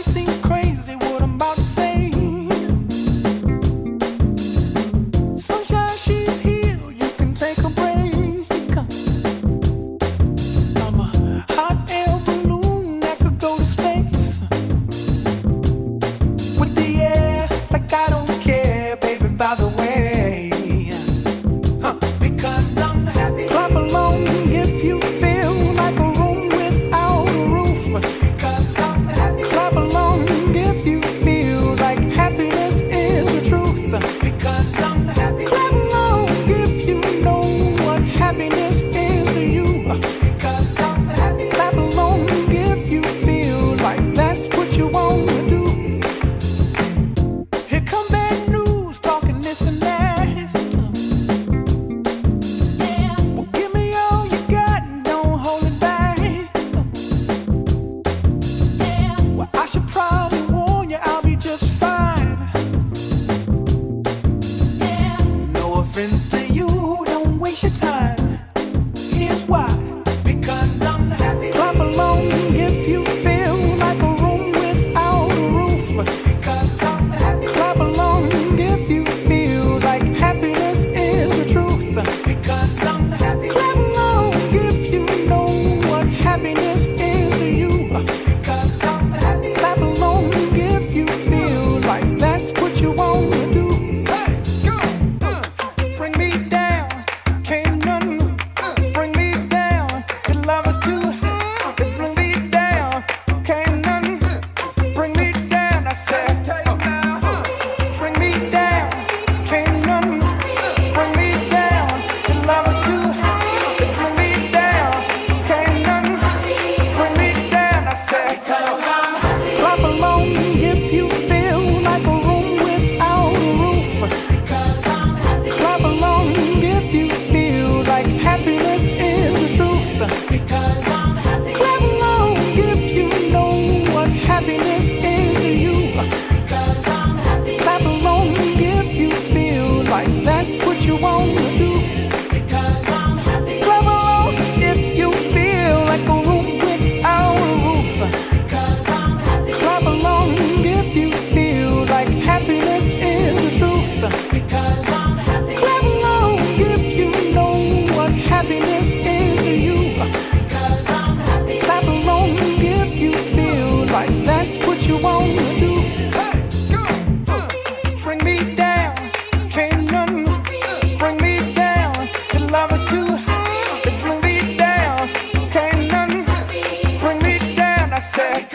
seem crazy what I'm about to say. Sunshine, she's here, you can take a break. I'm a hot air balloon that could go to space. With the air, like I don't care, baby, by the way. Because I'm happy. Clap along if you feel like a room without a roof. Because I'm happy. Clap along if you feel like happiness is the truth. Because I'm happy. Clap along if you know what happiness is to you. Because I'm happy. Clap along if you feel like that's what you want to do. Here come bad news, talking this and that. Well, give me all you got and don't hold it back. Well, I should probably warn you, I'll be just fine. No offense to you, don't waste your time. Here's why. Because I'm happy. Clap along if you feel like a room without a roof. Because I'm happy. Clap along if you feel like happiness is the truth. Because I'm happy. Clap along if you know what happiness is to you. Because I'm happy. Clap along if you feel like that's what you want to do. Hey, go. Bring me down, can't none bring me down. Your love is too high, it bring me down, can't none bring me down. I said, bring me down, can't none bring me down. Your love is too high, it bring me down, can't none bring me down. I said, clap along if you feel like a room without a roof. Clap along if you feel like happiness is the truth. Clap along if you know what happiness is to you. Clap along if you feel like that's what you want to do. Clap along if you feel like a room without a roof. Clap along if you feel like happiness is the truth. Clap along if you know what happiness is to you. Clap along if you feel like that's what you want to do. Bring me down, can't none bring me down. Your love is too high, it bring me down, can't none bring me down. I said,